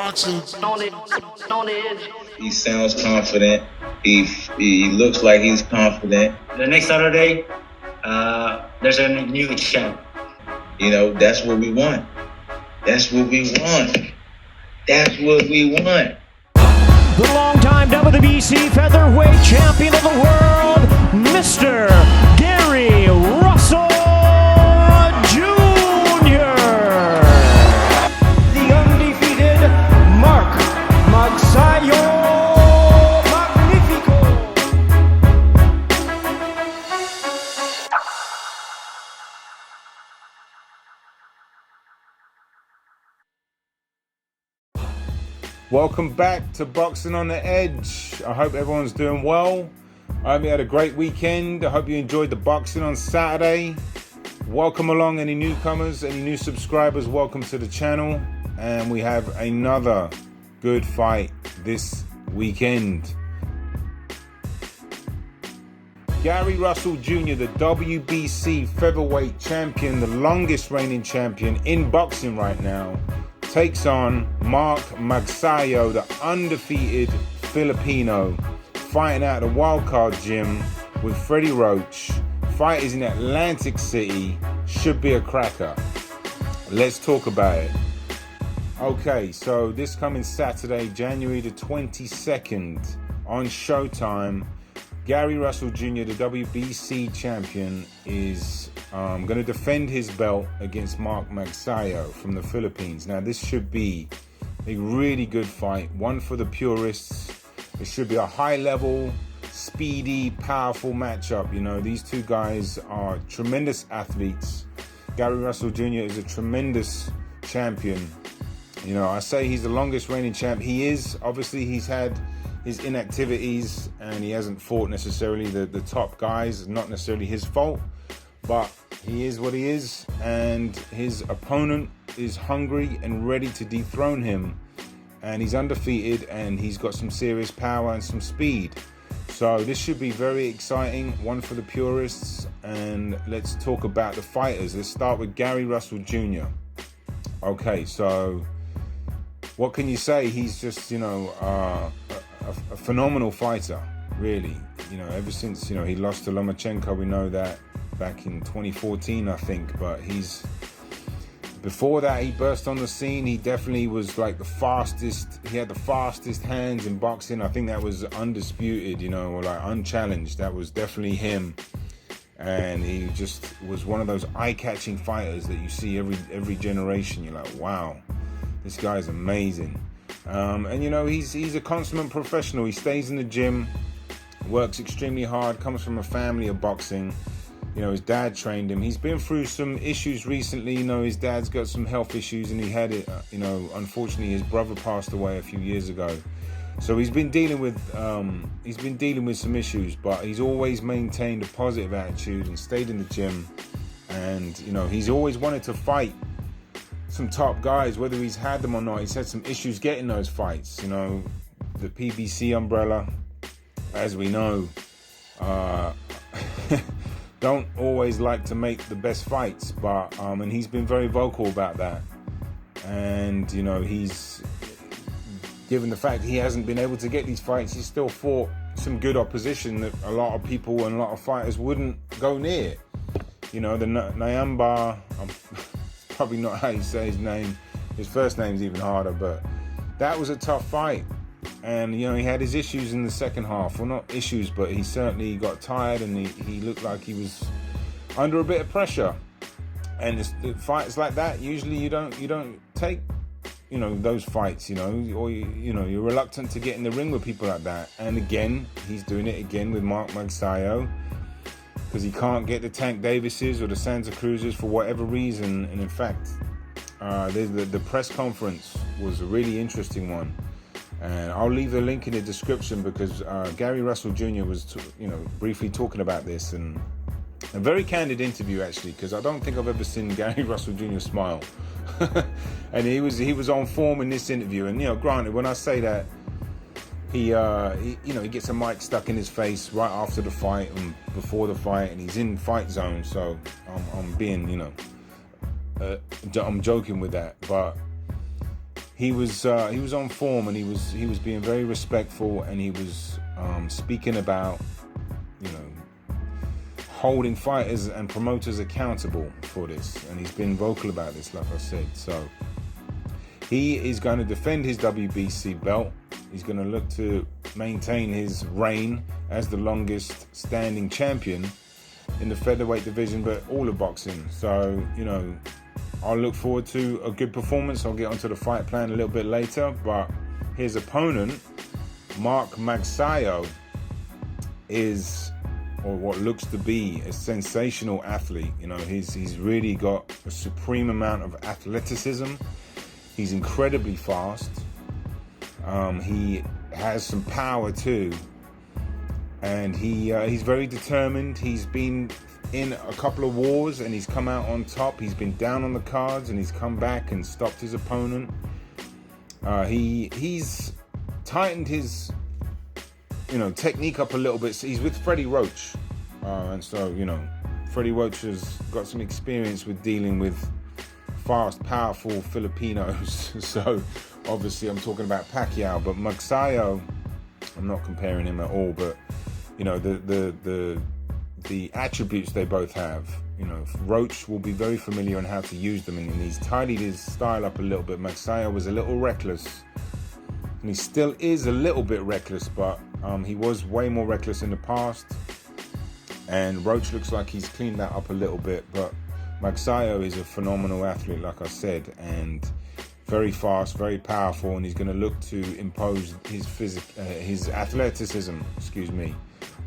boxing. On edge. He sounds confident. He looks like he's confident. The next Saturday, there's a new champ. You know, that's what we want. That's what we want. That's what we want. The longtime WBC featherweight champion of the world, Mr. Gary Russell Jr. The undefeated Mark Magsayo. Welcome back to Boxing on the Edge. I hope everyone's doing well. I hope you had a great weekend. I hope you enjoyed the boxing on Saturday. Welcome along any newcomers, any new subscribers. Welcome to the channel. And we have another good fight this weekend. Gary Russell Jr., the WBC featherweight champion, the longest reigning champion in boxing right now, takes on Mark Magsayo, the undefeated Filipino, fighting out at the wildcard gym with Freddie Roach. Fight is in Atlantic City. Should be a cracker. Let's talk about it. Okay, so this coming Saturday, January the 22nd, on Showtime, Gary Russell Jr., the WBC champion, is going to defend his belt against Mark Magsayo from the Philippines. Now, this should be a really good fight, one for the purists. It should be a high-level, speedy, powerful matchup. You know, these two guys are tremendous athletes. Gary Russell Jr. is a tremendous champion. You know, I say he's the longest reigning champ. He is. Obviously, he's had his inactivities and he hasn't fought necessarily the top guys. It's not necessarily his fault, but he is what he is, and his opponent is hungry and ready to dethrone him, and he's undefeated and he's got some serious power and some speed. So this should be very exciting, one for the purists. And let's talk about the fighters. Let's start with Gary Russell Jr. Okay, so what can you say? He's just, you know, a phenomenal fighter, really. You know, ever since, you know, he lost to Lomachenko, we know that, back in 2014, I think. But before that, he burst on the scene. He definitely was like the fastest. He had the fastest hands in boxing. I think that was undisputed, you know, or like unchallenged. That was definitely him. And he just was one of those eye-catching fighters that you see every generation. You're like, wow, this guy's amazing. And you know, he's a consummate professional. He stays in the gym, works extremely hard, comes from a family of boxing. You know, his dad trained him. He's been through some issues recently. You know, his dad's got some health issues, and he had it, you know, unfortunately his brother passed away a few years ago. So he's been dealing with some issues, but he's always maintained a positive attitude and stayed in the gym. And you know, he's always wanted to fight some top guys, whether he's had them or not. He's had some issues getting those fights. You know, the PBC umbrella, as we know, don't always like to make the best fights, but and he's been very vocal about that. And you know, he's, given the fact he hasn't been able to get these fights, he's still fought some good opposition that a lot of people and a lot of fighters wouldn't go near. You know, the Nyamba, probably not how you say his name. His first name's even harder, but that was a tough fight. And, you know, he had his issues in the second half. Well, not issues, but he certainly got tired, and he looked like he was under a bit of pressure. And the fights like that, usually you don't take, you know, those fights, you know, or you know, you're reluctant to get in the ring with people like that. And again, he's doing it again with Mark Magsayo, because he can't get the Tank Davises or the Santa Cruzes for whatever reason. And in fact, the press conference was a really interesting one, and I'll leave the link in the description, because Gary Russell Jr. was, you know, briefly talking about this, and a very candid interview actually, because I don't think I've ever seen Gary Russell Jr. smile. And he was on form in this interview. And you know, granted, when I say that, he gets a mic stuck in his face right after the fight and before the fight, and he's in fight zone. So I'm being, you know, I'm joking with that, but he was on form, and he was being very respectful, and he was speaking about, you know, holding fighters and promoters accountable for this, and he's been vocal about this, like I said. So he is going to defend his WBC belt. He's going to look to maintain his reign as the longest standing champion in the featherweight division, but all of boxing. So, you know, I'll look forward to a good performance. I'll get onto the fight plan a little bit later, but his opponent, Mark Magsayo, is, or what looks to be, a sensational athlete. You know, he's really got a supreme amount of athleticism. He's incredibly fast. He has some power too, and he's very determined. He's been in a couple of wars and he's come out on top. He's been down on the cards and he's come back and stopped his opponent. He's tightened his, you know, technique up a little bit. So he's with Freddie Roach, and so, you know, Freddie Roach has got some experience with dealing with fast, powerful Filipinos. So obviously I'm talking about Pacquiao, but Magsayo, I'm not comparing him at all, but, you know, the attributes they both have. You know, Roach will be very familiar on how to use them, and he's tidied his style up a little bit. Magsayo was a little reckless, and he still is a little bit reckless, but he was way more reckless in the past, and Roach looks like he's cleaned that up a little bit. But Magsayo is a phenomenal athlete, like I said, and very fast, very powerful, and he's going to look to impose his athleticism,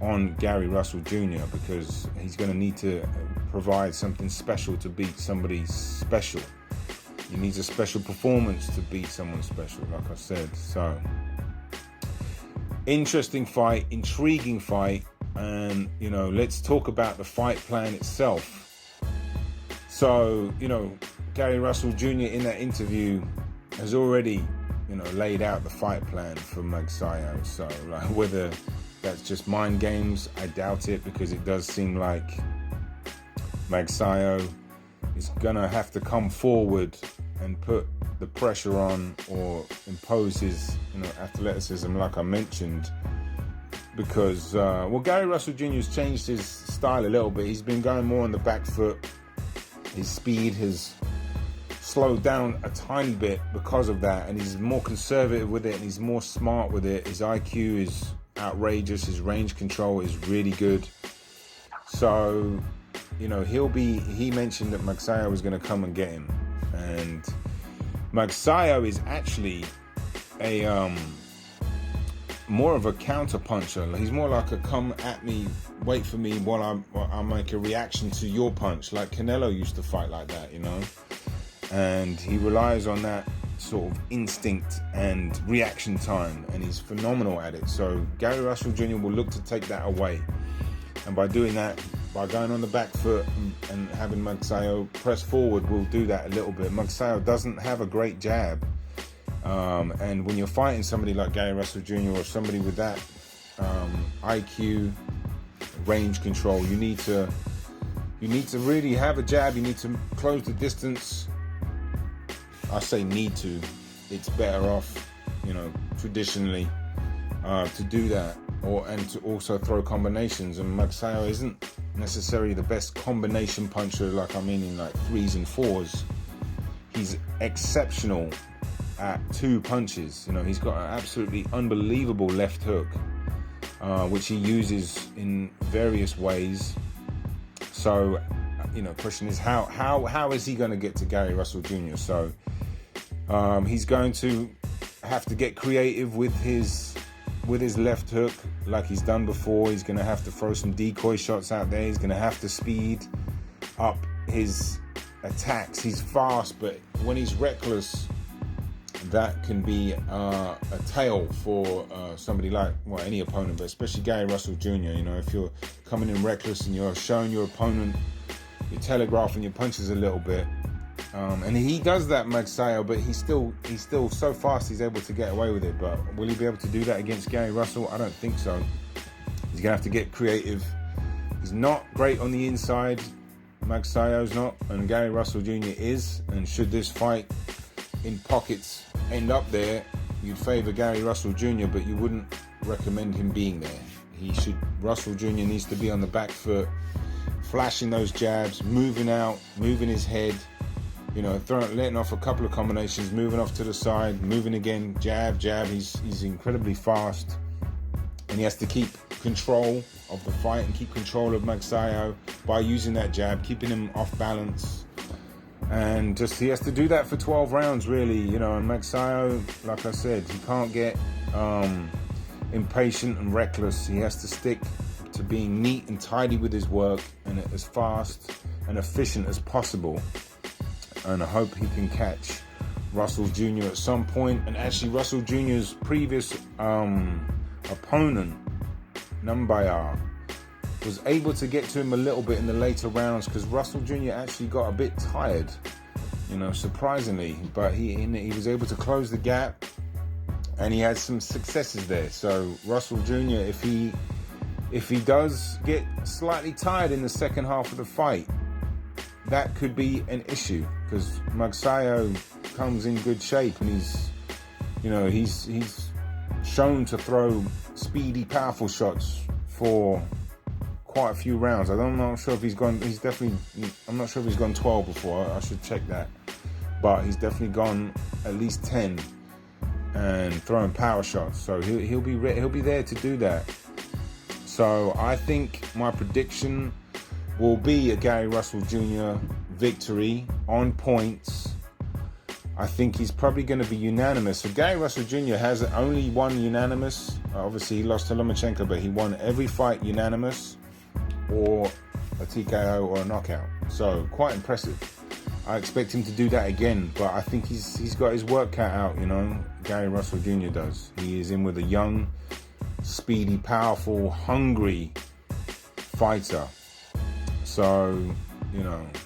on Gary Russell Jr., because he's going to need to provide something special to beat somebody special. He needs a special performance to beat someone special, like I said. So, interesting fight, intriguing fight, and, you know, let's talk about the fight plan itself. So, you know, Gary Russell Jr. in that interview has already, you know, laid out the fight plan for Magsayo. So, like, whether that's just mind games, I doubt it, because it does seem like Magsayo is gonna have to come forward and put the pressure on, or impose his, you know, athleticism, like I mentioned, because Gary Russell Jr. has changed his style a little bit. He's been going more on the back foot. His speed has slowed down a tiny bit because of that, and he's more conservative with it, and he's more smart with it. His IQ is outrageous. His range control is really good. So, you know, he mentioned that Magsayo was going to come and get him, and Magsayo is actually a more of a counter puncher. He's more like a come at me, wait for me while I make a reaction to your punch, like Canelo used to fight like that, you know. And he relies on that sort of instinct and reaction time, and he's phenomenal at it. So Gary Russell Jr. will look to take that away, and by doing that, by going on the back foot and having Magsayo press forward, will do that a little bit. Magsayo doesn't have a great jab, and when you're fighting somebody like Gary Russell Jr. or somebody with that IQ, range control, you need to really have a jab. You need to close the distance. I say need to. It's better off, you know, traditionally, to do that, and to also throw combinations. And Magsayo isn't necessarily the best combination puncher, like I mean in like 3s and 4s. He's exceptional at 2 punches. You know, he's got an absolutely unbelievable left hook, which he uses in various ways. So, you know, question is how is he going to get to Gary Russell Jr.? So he's going to have to get creative with his left hook, like he's done before. He's going to have to throw some decoy shots out there. He's going to have to speed up his attacks. He's fast, but when he's reckless, that can be a tale for somebody like, well, any opponent, but especially Gary Russell Jr. You know, if you're coming in reckless and you're showing your opponent, you're telegraphing your punches a little bit, and he does that, Magsayo, but he's still so fast he's able to get away with it. But will he be able to do that against Gary Russell? I don't think so. He's gonna have to get creative. He's not great on the inside, Magsayo's not, and Gary Russell Jr. is. And should this fight in pockets end up there, you'd favor Gary Russell Jr., but you wouldn't recommend him being there. Russell Jr. needs to be on the back foot, flashing those jabs, moving out, moving his head, letting off a couple of combinations, moving off to the side, moving again, jab. He's incredibly fast, and he has to keep control of the fight and keep control of Magsayo by using that jab, keeping him off balance. And just he has to do that for 12 rounds, really. And Magsayo, like I said, he can't get impatient and reckless. He has to stick to being neat and tidy with his work and as fast and efficient as possible. And I hope he can catch Russell Jr. at some point. And actually, Russell Jr.'s previous opponent, Numbayar, was able to get to him a little bit in the later rounds because Russell Jr. actually got a bit tired, surprisingly. But he was able to close the gap, and he had some successes there. So Russell Jr., if he does get slightly tired in the second half of the fight, that could be an issue because Magsayo comes in good shape, and he's shown to throw speedy, powerful shots for quite a few rounds. I'm not sure if he's gone 12 before. I should check that, but he's definitely gone at least 10 and throwing power shots. So he'll be there to do that. So I think my prediction will be a Gary Russell Jr. victory on points. I think he's probably going to be unanimous. So Gary Russell Jr. has only won unanimous. Obviously, he lost to Lomachenko, but he won every fight unanimous or a TKO or a knockout. So quite impressive. I expect him to do that again, but I think he's got his work cut out, Gary Russell Jr. does. He is in with a young, speedy, powerful, hungry fighter. So,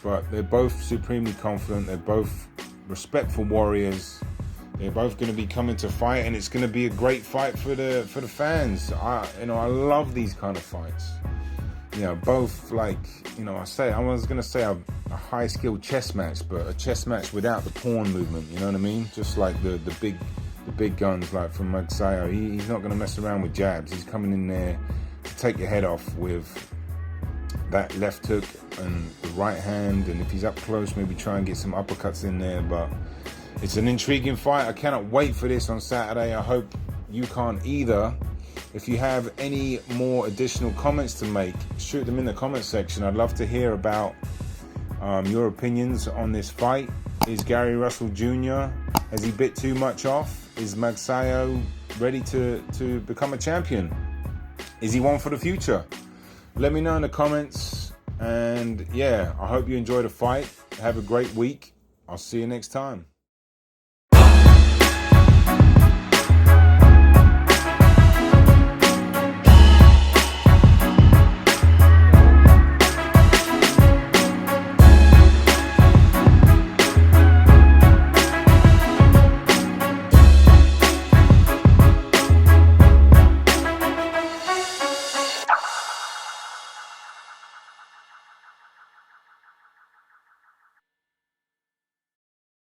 but they're both supremely confident. They're both respectful warriors. They're both going to be coming to fight, and it's going to be a great fight for the fans. I love these kind of fights. Both I was going to say a high skilled chess match, but a chess match without the pawn movement. You know what I mean? Just like the big guns, like from Magsayo. He's not going to mess around with jabs. He's coming in there to take your head off with that left hook and the right hand, and if he's up close, maybe try and get some uppercuts in there. But it's an intriguing fight. I cannot wait for this on Saturday. I hope you can't either. If you have any more additional comments to make, shoot them in the comment section. I'd love to hear about your opinions on this fight. Is Gary Russell Jr., has he bit too much off? Is Magsayo ready to become a champion? Is he one for the future? Let me know in the comments. And yeah, I hope you enjoy the fight. Have a great week. I'll see you next time.